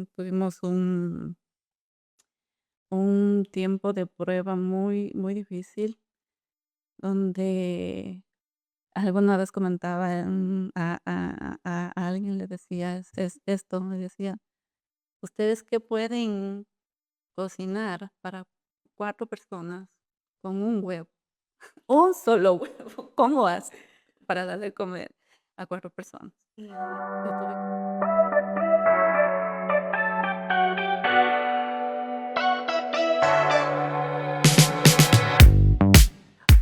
tuvimos un tiempo de prueba muy, muy difícil, donde alguna vez comentaba a alguien, le decía esto, me decía, ¿ustedes qué pueden cocinar para 4 personas con un huevo? Un solo huevo. ¿Cómo hacen para darle de comer a 4 personas? Yo tuve que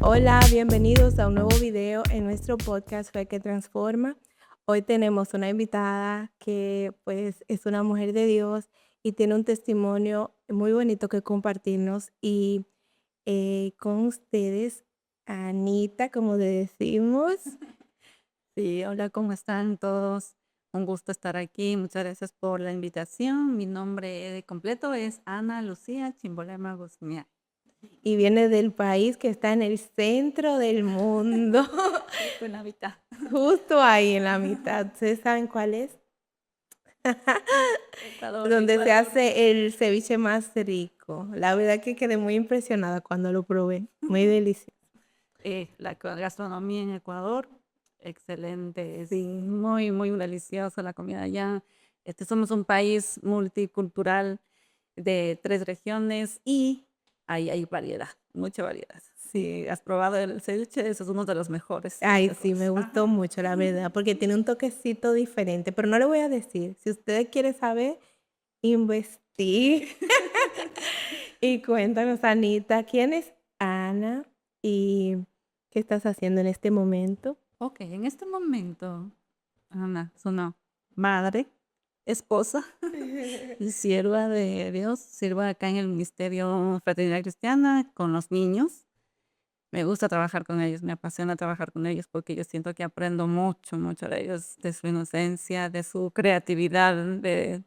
Hola, bienvenidos a un nuevo video en nuestro podcast Fe que Transforma. Hoy tenemos una invitada que pues es una mujer de Dios y tiene un testimonio muy bonito que compartirnos y con ustedes, Anita, como le decimos. Sí, hola, ¿cómo están todos? Un gusto estar aquí. Muchas gracias por la invitación. Mi nombre completo es Ana Lucía Chimbolema Guzmán. Y viene del país que está en el centro del mundo, Justo en la mitad. justo ahí en la mitad. ¿Ustedes saben cuál es? Ecuador, Donde se Ecuador. hace el ceviche más rico. La verdad que quedé muy impresionada cuando lo probé. Muy delicioso. Gastronomía en Ecuador, excelente. Es Sí. muy, muy deliciosa la comida allá. Somos un país multicultural de 3 regiones y hay variedad, mucha variedad. Si has probado el ceviche, eso es uno de los mejores. Ay, sí, me Esos. gustó Ajá. mucho, la verdad, porque tiene un toquecito diferente, pero no le voy a decir. Si usted quiere saber, investigue. Y cuéntanos, Anita, ¿quién es Ana y qué estás haciendo en este momento? Ok, en este momento, Ana, sonó madre, esposa y sierva de Dios. Sirvo acá en el Ministerio Fraternidad Cristiana con los niños. Me gusta trabajar con ellos, me apasiona trabajar con ellos porque yo siento que aprendo mucho, mucho de ellos, de su inocencia, de su creatividad, de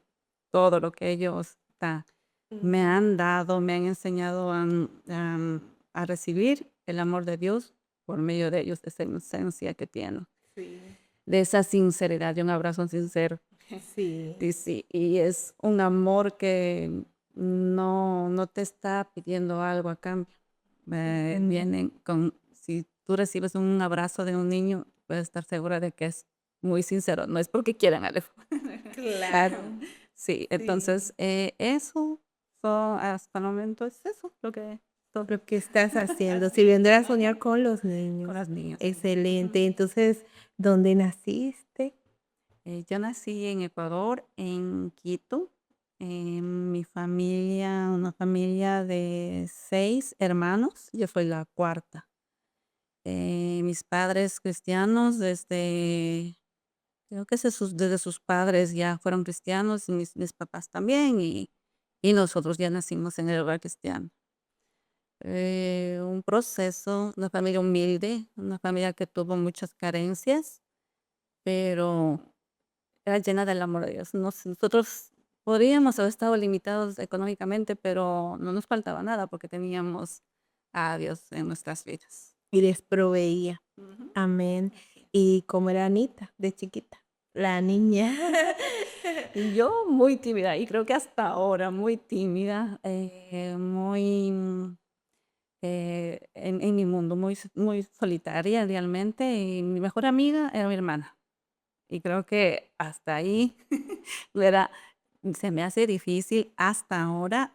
todo lo que ellos me Ujú. han dado, me han enseñado a recibir el amor de Dios por medio de ellos, de esa inocencia que tienen, Sí, de esa sinceridad, de un abrazo sincero. sí. Sí, sí, y es un amor que no te está pidiendo algo a cambio. Ujú. Vienen con, si tú recibes un abrazo de un niño, puedes estar segura de que es muy sincero, no es porque quieran algo. Claro, Sí, sí. entonces eso, hasta el momento es eso lo que estoy Lo que estás haciendo, sirviendo a soñar con los con niños. las niñas. Ujú. Excelente. Entonces, ¿dónde naciste? Yo nací en Ecuador, en Quito. Mi familia, una familia de 6 hermanos, yo soy la cuarta. Mis padres cristianos creo que desde sus padres ya fueron cristianos, y mis papás también, y nosotros ya nacimos en el hogar cristiano. Un proceso, una familia humilde, una familia que tuvo muchas carencias, pero era llena del amor de Dios. Nosotros podríamos haber estado limitados económicamente, pero no nos faltaba nada porque teníamos a Dios en nuestras vidas. Y les proveía. Ujú. Amén. Así es. ¿Y cómo era Anita de chiquita? La niña. Y yo muy tímida, y creo que hasta ahora muy tímida, muy en mi mundo, muy solitaria realmente, y mi mejor amiga era mi hermana. Y creo que hasta ahí era, se me hace difícil hasta ahora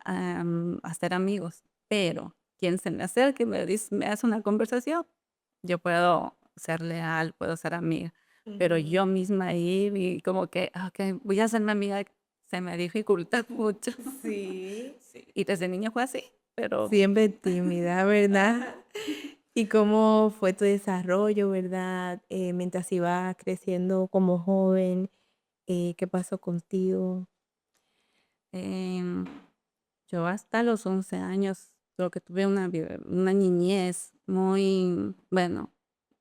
hacer amigos, pero quien se me acerque y me hace una conversación, yo puedo ser leal, puedo ser amiga, pero Ujú. yo misma ir y como que, ok, voy a ser mi amiga, se me dificulta mucho. Sí. Sí, y desde niña fue así, pero Siempre tímida, ¿verdad? ajá. ¿Y cómo fue tu desarrollo, verdad? Mientras ibas creciendo como joven, ¿qué pasó contigo? Em, yo hasta los 11 años creo que tuve una niñez muy, bueno,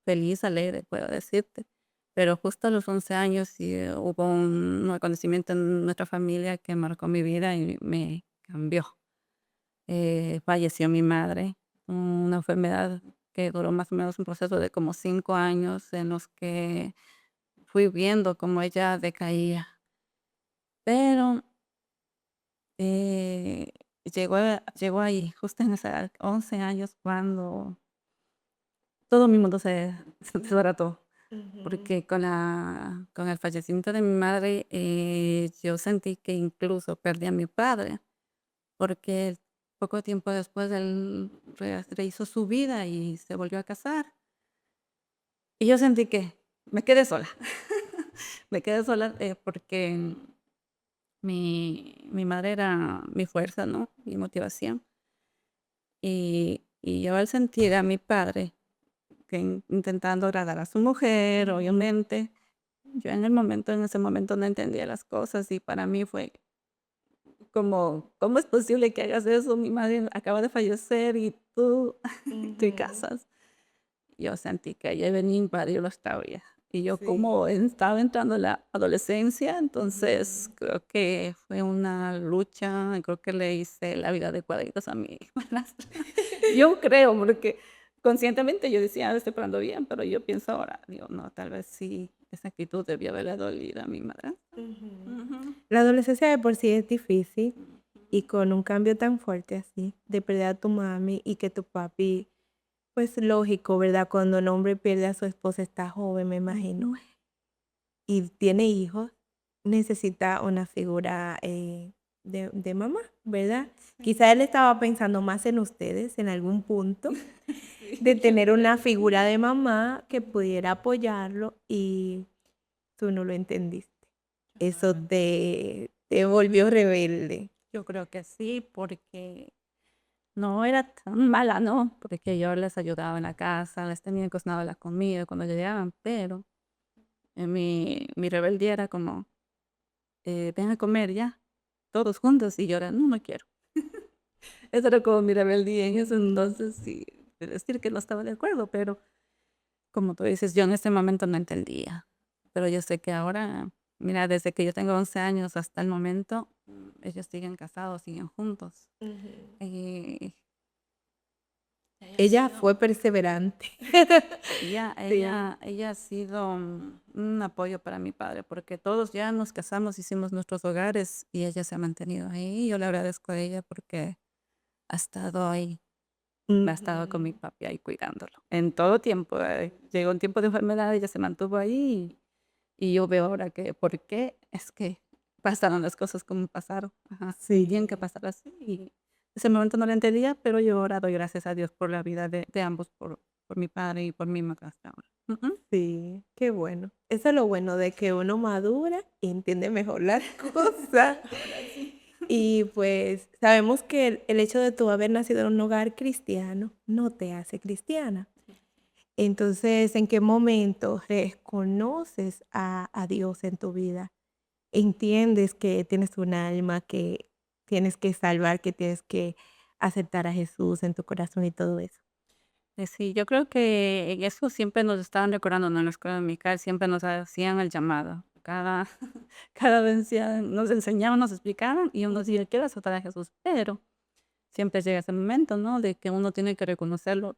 feliz, alegre, puedo decirte. Pero justo a los 11 años sí, hubo un acontecimiento en nuestra familia que marcó mi vida y me cambió. Falleció mi madre, una enfermedad que duró más o menos un proceso de como 5 años en los que fui viendo cómo ella decaía. Pero eh, llegó ahí, justo en esa edad, 11 años, cuando todo mi mundo se desbarató. Ujú. Porque con el fallecimiento de mi madre, yo sentí que incluso perdí a mi padre, porque poco tiempo después él rehizo su vida y se volvió a casar. Y yo sentí que me quedé sola. Me quedé sola, porque mi madre era mi fuerza, ¿no? Mi motivación. Y yo al sentir a mi padre que intentando agradar a su mujer, Ujú. obviamente, yo en ese momento no entendía las cosas y para mí fue como, ¿cómo es posible que hagas eso? Mi madre acaba de fallecer y tú te Ujú. casas. Yo sentí que ella venía a invadir esta vida. Y yo como Sí. estaba entrando en la adolescencia, entonces Ujú. creo que fue una lucha, y creo que le hice la vida de cuadritos a mi madrastra. Yo creo, porque conscientemente yo decía: "Ah, estoy parando bien", pero yo pienso ahora, digo: "No, tal vez sí, esa actitud debió haberle dolido a mi madrastra". Ujú. Ujú. La adolescencia de por sí es difícil y con un cambio tan fuerte así, de perder a tu mami y que tu papi, pues lógico, ¿verdad? Cuando un hombre pierde a su esposa está joven, me imagino, Ujú. y tiene hijos, necesita una figura de mamá, ¿verdad? Sí. Quizá él estaba pensando más en ustedes en algún punto, de Sí, yo tener una creo. figura de mamá que pudiera apoyarlo y tú no lo entendiste. Yo no Eso lo entendí. te volvió rebelde. Yo creo que sí, porque no era tan mala, ¿no? Porque yo les ayudaba en la casa, les tenía cocinado la comida cuando llegaban, pero mi rebeldía era como, ven a comer ya, todos juntos, y yo era, no, no quiero. Esa era como mi rebeldía en ese entonces, y de decir que no estaba de acuerdo, pero como tú dices, yo en ese momento no entendía. Pero yo sé que ahora, mira, desde que yo tengo 11 años hasta el momento, ellos siguen casados, siguen juntos. Ujú. Y ella ha Ella sido fue perseverante. ella Sí. ella ella ha sido, un apoyo para mi padre, porque todos ya nos casamos, hicimos nuestros hogares y ella se ha mantenido ahí. Yo le agradezco a ella porque ha estado ahí, ha estado con mi Ujú. papi ahí cuidándolo. En todo tiempo, llegó un tiempo de enfermedad, ella se mantuvo ahí y yo veo ahora que por qué es que pasaron las cosas como pasaron. Ajá, tenían que Sí, pasar así y ese momento no lo entendía, pero yo ahora doy gracias a Dios por la vida de ambos, por mi padre y por mi madrastra ahora. Ujú. sí, qué bueno. Eso es lo bueno de que uno madura y entiende mejor las cosas. Ahora sí. Y pues sabemos que el hecho de tú haber nacido en un hogar cristiano no te hace cristiana. Entonces, ¿en qué momento reconoces a Dios en tu vida? Entiendes que tienes un alma, que tienes que salvar, que tienes que aceptar a Jesús en tu corazón y todo eso. Sí, yo creo que en eso siempre nos estaban recordando, ¿no? En la escuela dominical siempre nos hacían el llamado. Cada, cada vez nos enseñaban, nos explicaban y uno decía, quiero aceptar a Jesús, pero siempre llega ese momento, ¿no? De que uno tiene que reconocerlo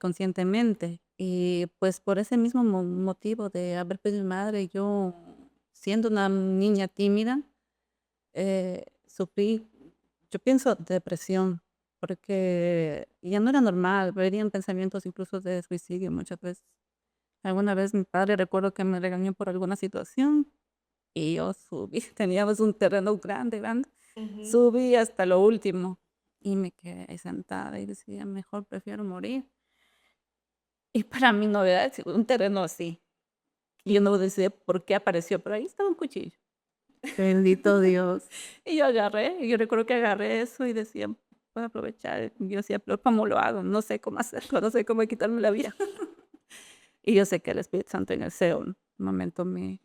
conscientemente. Y pues por ese mismo motivo de haber perdido a mi madre, yo siendo una niña tímida, sufrí, yo pienso, depresión, porque ya no era normal, venían pensamientos incluso de suicidio muchas veces. Alguna vez mi padre recuerdo que me regañó por alguna situación y yo subí, teníamos un terreno grande, grande, Ujú. subí hasta lo último y me quedé ahí sentada y decía, mejor prefiero morir. Y para mí novedad, un terreno así. Y yo no decía por qué apareció, pero ahí estaba un cuchillo. Bendito Dios. Y yo agarré, y yo recuerdo que agarré eso y decía, voy a aprovechar. Y yo decía, pero ¿cómo lo hago? No sé cómo hacerlo, no sé cómo quitarme la vida. Y yo sé que el Espíritu Santo en ese momento me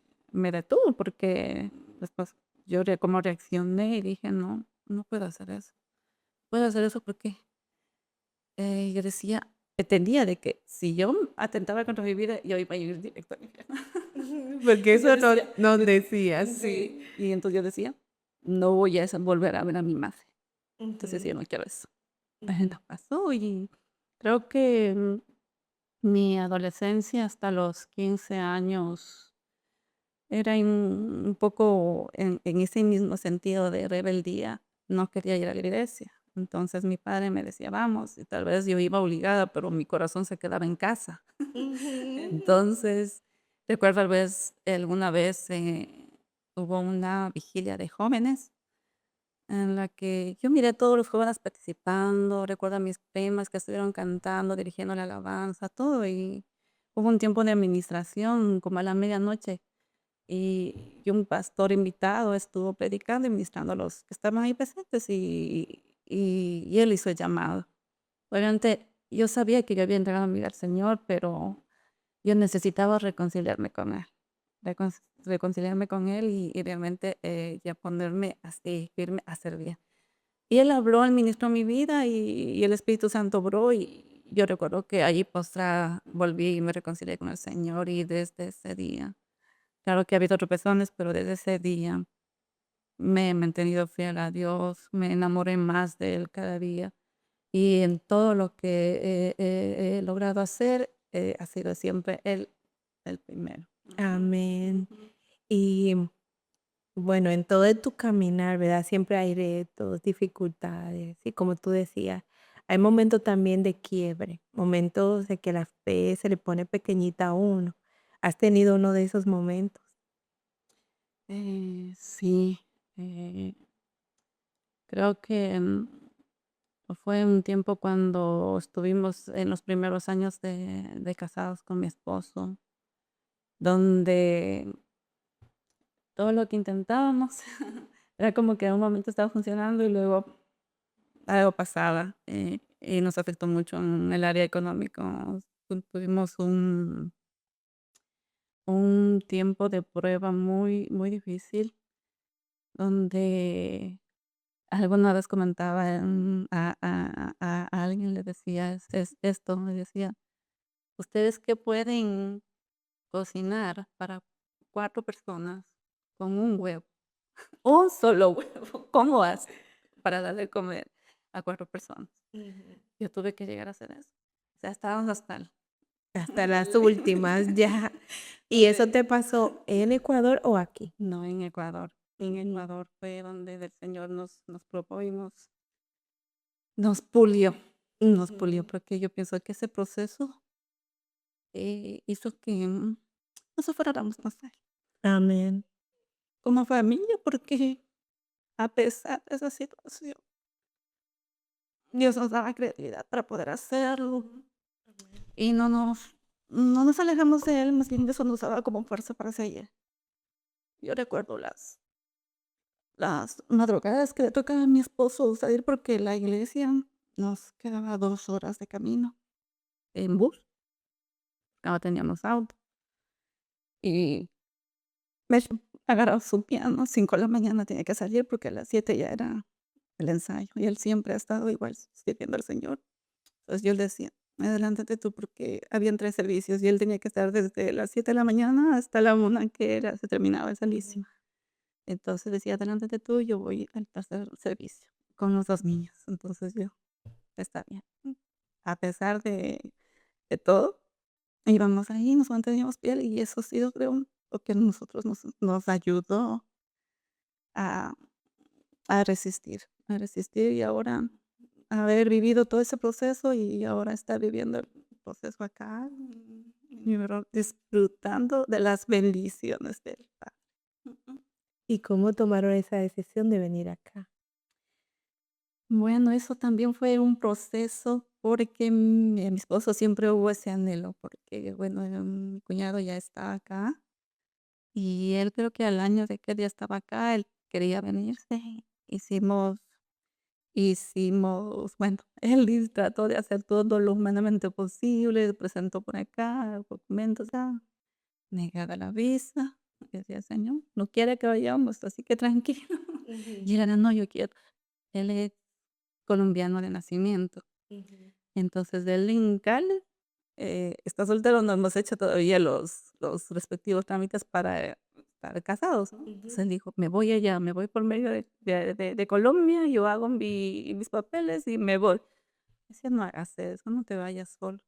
detuvo porque después yo como reaccioné y dije, no, no puedo hacer eso. Puedo hacer eso porque yo decía, entendía de que si yo atentaba contra mi vida, yo iba a ir directo al infierno. Porque Entonces yo eso no decía, nos yo decías. sí, y entonces yo decía, no voy a volver a ver a mi madre. Entonces yo Ujú, no quiero eso. ujú. Bueno, pasó y creo que mi adolescencia hasta los 15 años era un poco en ese mismo sentido de rebeldía, no quería ir a la iglesia. Entonces mi padre me decía: "Vamos", y tal vez yo iba obligada, pero mi corazón se quedaba en casa. Ujú. Entonces, recuerdo alguna vez, hubo una vigilia de jóvenes en la que yo miré a todos los jóvenes participando, recuerdo a mis primas que estuvieron cantando, dirigiendo la alabanza, todo, y hubo un tiempo de administración como a la medianoche, y un pastor invitado estuvo predicando y ministrando a los que estaban ahí presentes, y él hizo el llamado. Obviamente, yo sabía que yo había entregado mi vida al Señor, pero yo necesitaba reconciliarme con Él, reconciliarme con Él y realmente, ya ponerme así firme a servir. Y Él habló, Él ministró mi vida y el Espíritu Santo obró, y yo recuerdo que allí postrada volví y me reconcilié con el Señor, y desde ese día, claro que ha habido tropezones, pero desde ese día me he mantenido fiel a Dios, me enamoré más de Él cada día, y en todo lo que he logrado hacer, ha sido siempre Él el primero. Amén. Ujú. Y bueno, en todo tu caminar, ¿verdad? Siempre hay retos, dificultades, y como tú decías, hay momentos también de quiebre, momentos de que la fe se le pone pequeñita a uno. ¿Has tenido uno de esos momentos? Sí, eh, creo que, fue un tiempo cuando estuvimos en los primeros años de casados con mi esposo, donde todo lo que intentábamos era como que en un momento estaba funcionando y luego algo pasaba, y nos afectó mucho en el área económico. Tuvimos un tiempo de prueba muy, muy difícil, donde alguna vez comentaba, a alguien, le decía esto, me decía: "¿Ustedes qué pueden cocinar para 4 personas con un huevo? Un solo huevo, ¿cómo hacen para darle de comer a 4 personas?". Ujú. Yo tuve que llegar a hacer eso. O sea, estábamos hasta el Hasta hasta las el límite. últimas, ya. ¿Y eso Donde te pasó en Ecuador o aquí? no, en Ecuador. En Ujú, Ecuador fue donde el Señor nos probó y nos pulió, ujú. porque yo pienso que ese proceso, hizo que, nos aferráramos más a Él Amén. como familia, porque a pesar de esa situación, Dios nos daba creatividad para poder hacerlo, Amén. y no nos alejamos de Él, más bien eso nos daba como fuerza para seguir. Yo recuerdo las madrugadas que le tocaba a mi esposo salir, porque la iglesia nos quedaba 2 horas de camino en bus, no teníamos auto, y me agarraba su piano, 5 de la mañana tenía que salir, porque a las 7 ya era el ensayo, y él siempre ha estado igual sirviendo al Señor. Entonces yo le decía: "Adelántate tú", porque habían 3 servicios, y él tenía que estar desde las 7 de la mañana hasta la 1 que se terminaba el Ujú. servicio. Entonces decía: "Adelántate tú, yo voy al tercer servicio con los 2 niños". Entonces yo: "Está bien". A pesar de todo, íbamos ahí, nos manteníamos fiel, y eso ha sido, creo, lo que nosotros nos ayudó a a resistir, y ahora haber vivido todo ese proceso, y ahora estar viviendo el proceso acá, y verdad, disfrutando de las bendiciones del Padre. Ujú. ¿Y cómo tomaron esa decisión de venir acá? Bueno, eso también fue un proceso porque, mi esposo siempre hubo ese anhelo, porque, bueno, mi cuñado ya está acá, y él creo que al año de que él ya estaba acá, él quería venirse. Bueno, él trató de hacer todo lo humanamente posible, presentó por acá documentos, negada la visa. Y decía: "Señor, no quiere que vayamos, así que tranquilo". Ujú, Y él era: "No, yo quiero". Él es colombiano de nacimiento. ujú, Entonces, él en Cali, está soltero, no hemos hecho todavía los respectivos trámites para estar casados, ¿no? Entonces, ujú. él dijo: "Me voy allá, me voy por medio de Colombia, yo hago mis papeles y me voy". Decía: "No hagas eso, no te vayas solo".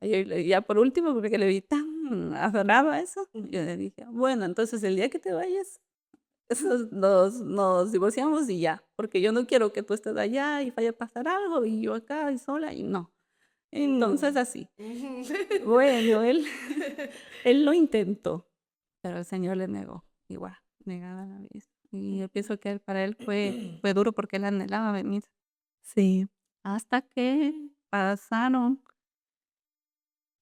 Ya por último, porque le vi tan aferrado a eso, yo le dije: "Bueno, entonces el día que te vayas, nos divorciamos y ya, porque yo no quiero que tú estés allá y vaya a pasar algo y yo acá y sola y no". Entonces No. así. Ujú. Bueno, él él lo intentó, pero el Señor le negó, igual, negada la vez. Y yo pienso que para él fue duro porque él anhelaba venir. Sí. Hasta que pasaron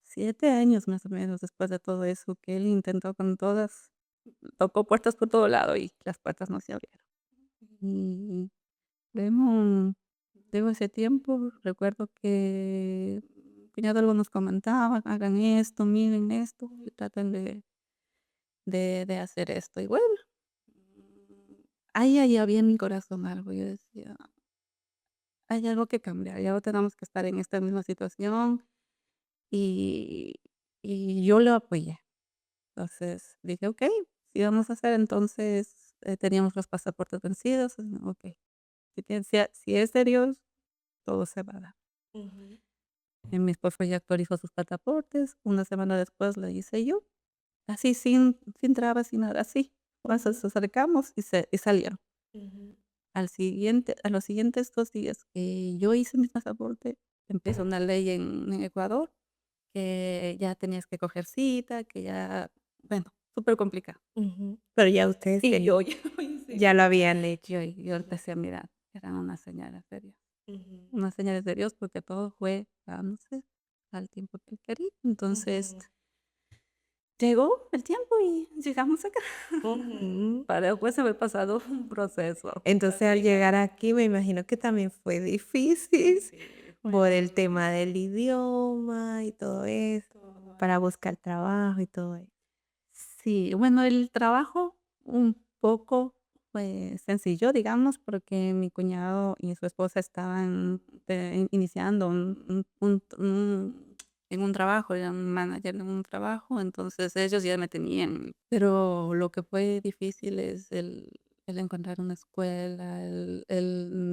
7 años más o menos después de todo eso, que él intentó con todas, tocó puertas por todo lado y las puertas no se abrieron. Y luego luego ese tiempo, recuerdo que mi cuñado algo nos comentaba: "Hagan esto, miren esto, y traten de hacer esto". Y bueno, ahí había en mi corazón algo, yo decía: "Hay algo que cambiar, ya no tenemos que estar en esta misma situación", y yo lo apoyé. Entonces dije: "Okey, sí vamos a hacer". Entonces, teníamos los pasaportes vencidos, okey, si es de Dios, todo se va a dar. Ujú. Mi esposo ya actualizó sus pasaportes, una semana después lo hice yo, así sin trabas, sin nada, así. Pues, Ujú. nos acercamos y salieron. Ujú. A los siguientes 2 días que yo hice mi pasaporte, empezó una ley en Ecuador que ya tenías que coger cita, que ya, bueno, súper complicado. Ujú. Pero ya ustedes Y yo ya lo hice. ya lo habían hecho. Yo empecé a mirar, eran unas señales de Dios, Ujú. unas señales de Dios, porque todo fue dándose al tiempo que él quería. Entonces, Ujú. llegó el tiempo y llegamos acá. Ujú. Para después haber pasado un proceso Entonces, para al llegar. llegar aquí, me imagino que también fue difícil Sí, fue por el tema duro. del idioma y todo eso, para buscar trabajo y todo eso. Sí, bueno, el trabajo un poco, pues, sencillo, digamos, porque mi cuñado y su esposa estaban iniciando en un trabajo, eran manager en un trabajo, entonces ellos ya me tenían. Pero lo que fue difícil es el encontrar una escuela, el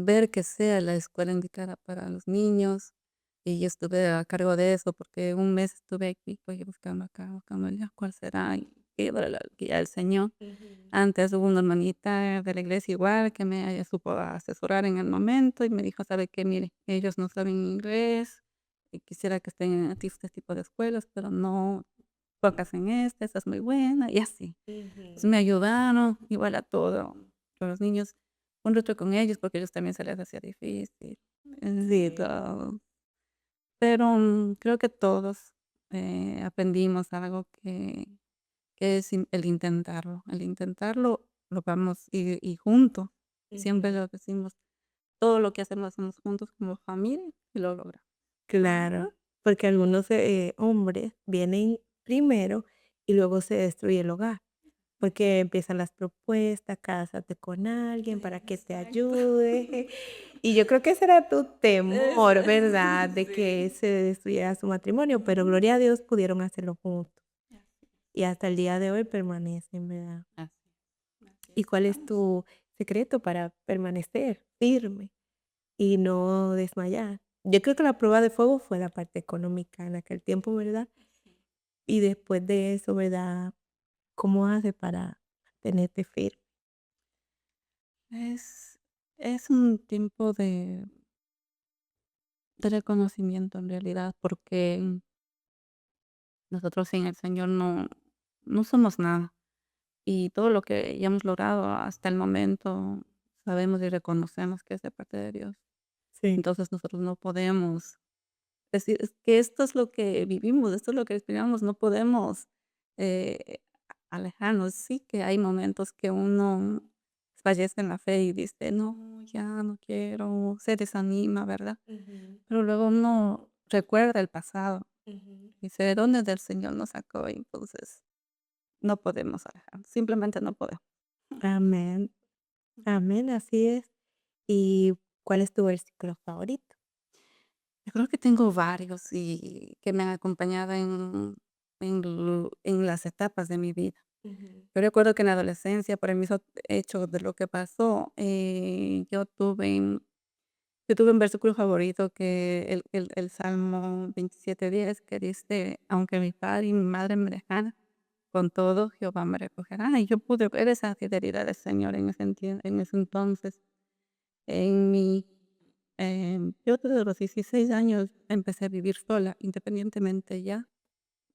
ver que sea la escuela indicada para los niños. Y yo estuve a cargo de eso porque un mes estuve aquí, pues, buscando acá, buscando allá, cuál será, y para la guía del Señor. Ujú. Antes hubo una hermanita de la iglesia igual que me supo asesorar en el momento y me dijo: "¿Sabe qué? Mire, ellos no saben inglés y quisiera que estén en este tipo de escuelas, pero no, pocas en esta es muy buena", y así. Entonces Ujú. me ayudaron, igual a todo, con los niños, un reto con ellos porque ellos también se les hacía difícil, sí, Sí. todo. Pero, creo que todos, aprendimos algo que es el intentarlo lo vamos y juntos, siempre Ujú. lo decimos, todo lo que hacemos, lo hacemos juntos como familia y lo logramos. Claro, porque algunos, hombres vienen primero y luego se destruye el hogar, porque empiezan las propuestas, cásate con alguien para que te Exacto. ayude. Y yo creo que ese era tu Es temor, ¿verdad? De que sí. se destruyera su matrimonio, pero Ujú. gloria a Dios pudieron hacerlo juntos Así y hasta el día de hoy permanecen, ¿verdad? así así ¿Y es, cuál es vamos. tu secreto para permanecer firme y no desmayar? Yo creo que la prueba de fuego fue la parte económica en aquel tiempo, ¿verdad? Y después de eso, ¿verdad? ¿Cómo haces para tenerte firme? Es es un tiempo de reconocimiento en realidad, porque nosotros sin el Señor no somos nada. Y todo lo que ya hemos logrado hasta el momento, sabemos y reconocemos que es de parte de Dios. Sí. Entonces, nosotros no podemos decir: "Es que esto es lo que vivimos, esto es lo que experimentamos", no podemos, eh, alejarnos. Sí que hay momentos que uno fallece en la fe y dice: "No, ya no quiero", se desanima, ¿verdad? Ujú. Pero luego uno recuerda el pasado, Ujú. dice: "¿De dónde del Señor nos sacó?". Y entonces no podemos alejarnos, simplemente no podemos. Amén, amén, así es. ¿Y cuál es tu versículo favorito? Yo creo que tengo varios y que me han acompañado en las etapas de mi vida. Ujú. Yo recuerdo que en la adolescencia, por el mismo hecho de lo que pasó, yo tuve Yo tuve un versículo favorito que el Salmo 27:10 que dice: "Aunque mi padre y mi madre me dejaran, con todo Jehová me recogerá". Y yo pude ver esa fidelidad del Señor en ese entonces. En mi, yo desde los 16 años empecé a vivir sola, independientemente ya.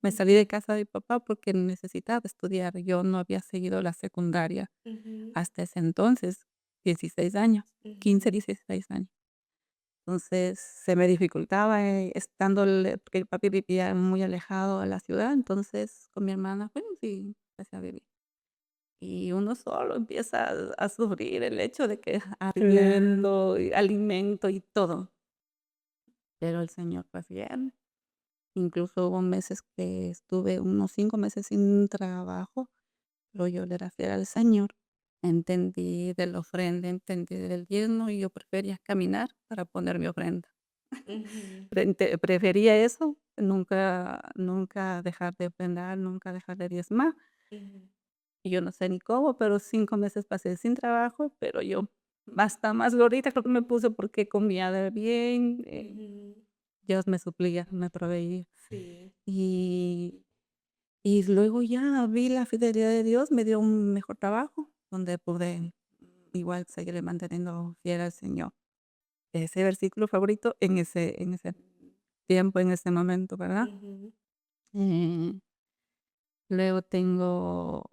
Me salí de casa de mi papá porque necesitaba estudiar. Yo no había seguido la secundaria Ujú, hasta ese entonces, 16 años, ujú, 15, 16 años. Entonces, se me dificultaba, porque el papi vivía muy alejado de la ciudad, entonces, con mi hermana fuimos y empecé a vivir. Y uno solo empieza a sufrir el hecho de que claro. arriendo, y alimento y todo, pero el Señor fue fiel. Incluso hubo meses que estuve unos 5 meses sin trabajo, pero yo le era fiel al Señor. Entendí de la ofrenda, entendí del diezmo, y yo prefería caminar para poner mi ofrenda. Ujú, Prefería eso, nunca dejar de ofrendar, nunca dejar de diezmar. ujú, Y yo no sé ni cómo, pero 5 meses pasé sin trabajo, pero yo hasta más gordita creo que me puse porque comía de bien, ujú. Dios me suplía, me proveía. Sí. Y luego ya vi la fidelidad de Dios, me dio un mejor trabajo, donde pude igual seguir manteniendo fiel al Señor. Ese versículo favorito en ese tiempo, en ese momento, ¿verdad? Ujú, Eh, luego tengo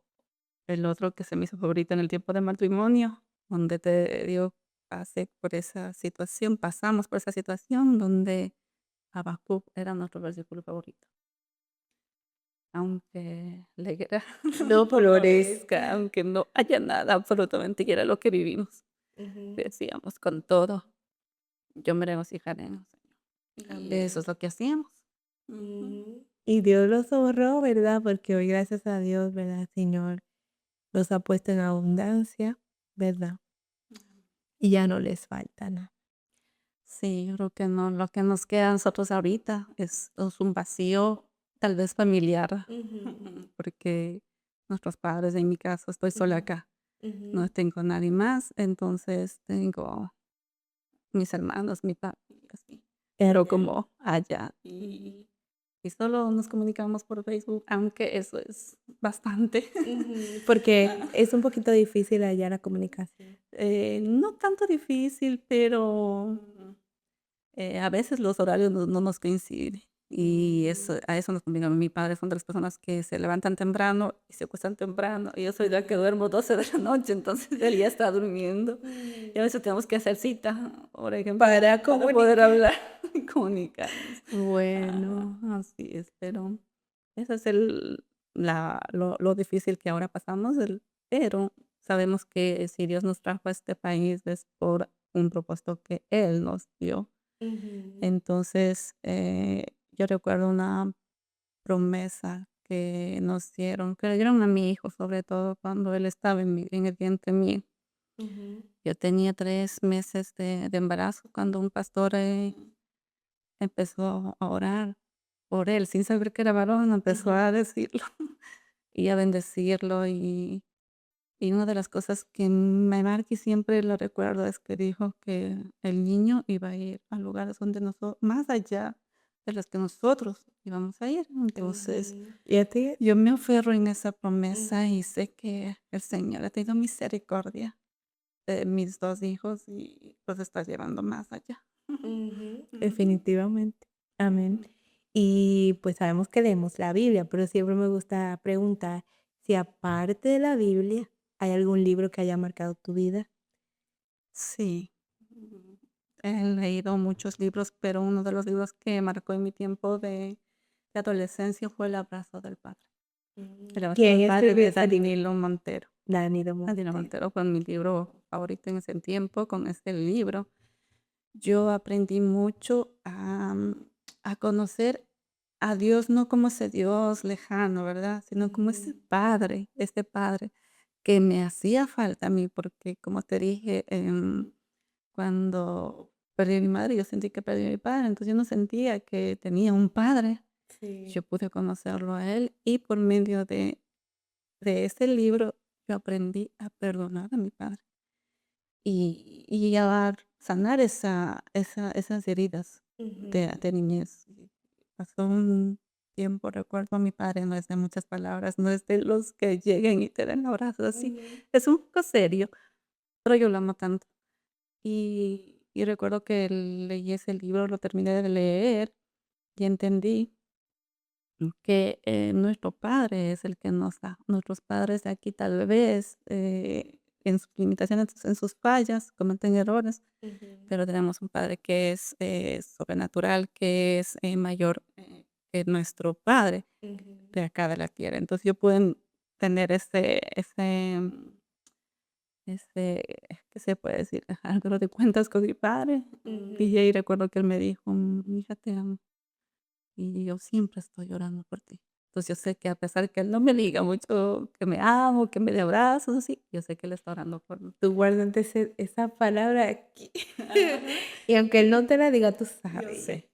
el otro que se me hizo favorito en el tiempo de matrimonio, donde te digo, pasamos por esa situación donde Habacuc era nuestro versículo favorito. Aunque la guerra no no florezca. florezca, aunque no haya nada absolutamente, y era lo que vivimos. Ujú, Decíamos con todo, yo me regocijaré en el Señor. Y eso amén. es lo que hacíamos. Ujú. Ujú. Y Dios los ahorró, ¿verdad? Porque hoy, gracias a Dios, ¿verdad, Señor? Los ha puesto en abundancia, ¿verdad? Y ya no les falta nada. Sí, yo creo que no, lo que nos queda a nosotros ahorita es un vacío, tal vez familiar, Ujú, porque nuestros padres, en mi caso, estoy sola ujú, acá, no ujú. tengo nadie más, entonces tengo mis hermanos, mi papi, y así, pero Allá. como allá, Ujú, y solo nos comunicamos por Facebook, aunque eso es bastante. ujú. Porque Ah, es un poquito difícil allá la comunicación. no tanto difícil, pero a veces los horarios no nos coinciden. Y Mm, eso, a eso nos conviene. Mi padre son de las personas que se levantan temprano y se acuestan temprano. Y yo soy de la que duermo 12 de la noche, entonces él ya está durmiendo. Y a mm. veces tenemos que hacer cita, por ejemplo, Para para poder comunicar. hablar y comunicarnos. Bueno, Así es, pero eso es lo difícil que ahora pasamos, pero sabemos que si Dios nos trajo a este país es por un propósito que Él nos dio. ujú, Entonces, yo recuerdo una promesa que nos dieron, que le dieron a mi hijo, sobre todo cuando él estaba en el vientre mío. ujú, Yo tenía 3 meses de embarazo cuando un pastor, empezó a orar por él, sin saber que era varón, empezó ujú, a decirlo y a bendecirlo. Y una de las cosas que me marca y siempre lo recuerdo es que dijo que el niño iba a ir a lugares donde más allá de los que nosotros íbamos a ir. Entonces, ujú. ¿Y a ti? yo me aferro en esa promesa y Ujú, sé que el Señor ha tenido misericordia de mis 2 hijos y los está llevando más allá. ujú. Ujú, Definitivamente. Amén. ujú. Y pues sabemos que leemos la Biblia, pero siempre me gusta preguntar si aparte de la Biblia hay algún libro que haya marcado tu vida. Sí, he leído muchos libros, pero uno de los libros que marcó en mi tiempo de adolescencia fue El abrazo del padre. El abrazo ¿Quién del padre escribió de ese libro? Danilo Montero. Danilo Danilo Monte. Montero fue mi libro favorito en ese tiempo. Con este libro yo aprendí mucho a conocer a Dios, no como ese Dios lejano, ¿verdad? Sino como Ujú, este padre que me hacía falta a mí, porque como te dije, cuando perdí a mi madre, yo sentí que perdí a mi padre, entonces yo no sentía que tenía un padre. Yo sí. pude conocerlo a él y por medio de ese libro yo aprendí a perdonar a mi padre y a sanar esas heridas Ujú, de niñez. Pasó un tiempo, recuerdo a mi padre, no es de muchas palabras, no es de los que lleguen y te den abrazos así. ujú, Es un poco serio, pero yo lo amo tanto. Y recuerdo que leí ese libro, lo terminé de leer y entendí que nuestro Padre es el que nos da. Nuestros padres de aquí tal vez en sus limitaciones, en sus fallas, cometen errores, ujú, pero tenemos un Padre que es sobrenatural, que es mayor que nuestro Padre ujú, de acá de la tierra. Entonces yo puedo tener ese, ¿qué se puede decir? Algo de cuentas con mi padre. Y ujú. ahí recuerdo que él me dijo, hija, te amo. Y yo siempre estoy llorando por ti. Entonces yo sé que a pesar que él no me diga mucho que me amo, que me dé abrazos, así, yo sé que él está orando por mí. Tú guárdate esa palabra aquí. Ajá. Y aunque él no te la diga, tú Yo sabes ya. sé.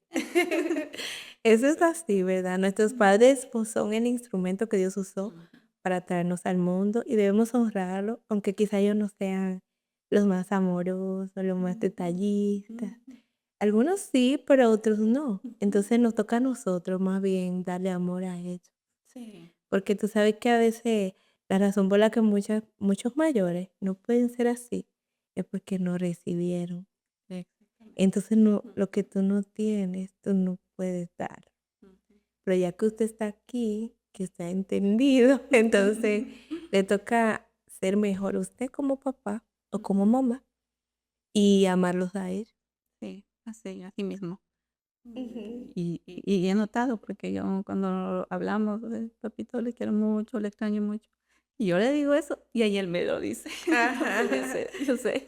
Eso es Sé. así, ¿verdad? Nuestros Ujú. padres, pues, son el instrumento que Dios usó Ujú. para traernos al mundo y debemos honrarlo, aunque quizá ellos no sean los más amorosos, los más detallistas. Ujú. Algunos sí, pero otros no. Ujú. Entonces nos toca a nosotros más bien darle amor a ellos. Sí. Porque tú sabes que a veces la razón por la que muchos mayores no pueden ser así es porque no recibieron. Exactamente. Entonces no, Ujú. lo que tú no tienes, tú no puedes dar. Ujú. Pero ya que usted está aquí, que usted ha entendido, entonces le toca ser mejor usted como papá o como Ujú. mamá y amarlos a ellos. Sí, así mismo. Ujú. Y he notado, porque yo cuando hablamos de papito le quiero mucho, le extraño mucho. Y yo le digo eso y ahí él me lo dice. Entonces Ajá. yo sé.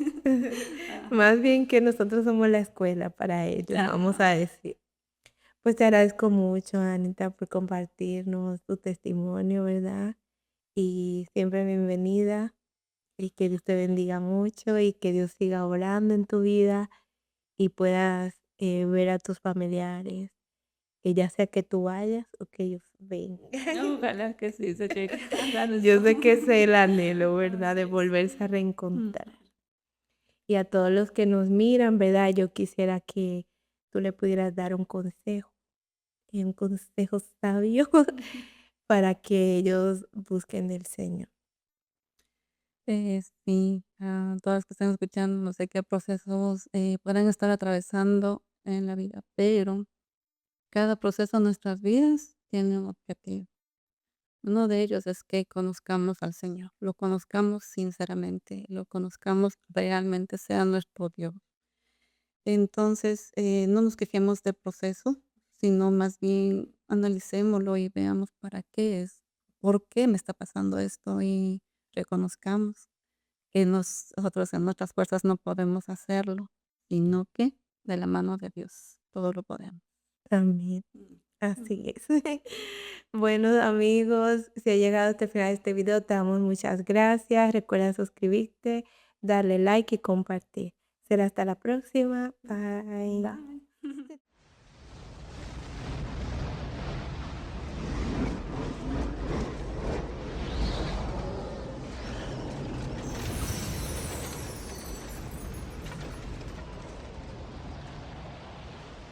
Ajá. Más bien que nosotros somos la escuela para ellos, vamos Ajá. a decir. Pues te agradezco mucho, Anita, por compartirnos tu testimonio, ¿verdad? Y siempre bienvenida y que Dios te bendiga mucho y que Dios siga obrando en tu vida y puedas ver a tus familiares, que ya sea que tú vayas o que ellos vengan. Ojalá que sí se llegue a dar Yo eso. sé que ese es el anhelo, ¿verdad? Así De es. volverse a Ujú. reencontrar. Y a todos los que nos miran, ¿verdad? Yo quisiera que tú le pudieras dar un consejo, y un consejo sabio para que ellos busquen del Señor. Sí, a todas las que están escuchando, no sé qué procesos puedan estar atravesando en la vida, pero cada proceso en nuestras vidas tiene un objetivo. Uno de ellos es que conozcamos al Señor, lo conozcamos sinceramente, lo conozcamos realmente, sea nuestro Dios. Entonces, no nos quejemos del proceso, sino más bien analicémoslo y veamos para qué es, por qué me está pasando esto y reconozcamos que nosotros en nuestras fuerzas no podemos hacerlo, sino que de la mano de Dios todo lo podemos. También, Mm. así Ujú. es. Bueno, amigos, si ha llegado hasta el final de este video, te damos muchas gracias. Recuerda suscribirte, darle like y compartir. Será hasta la próxima. Bye. Bye.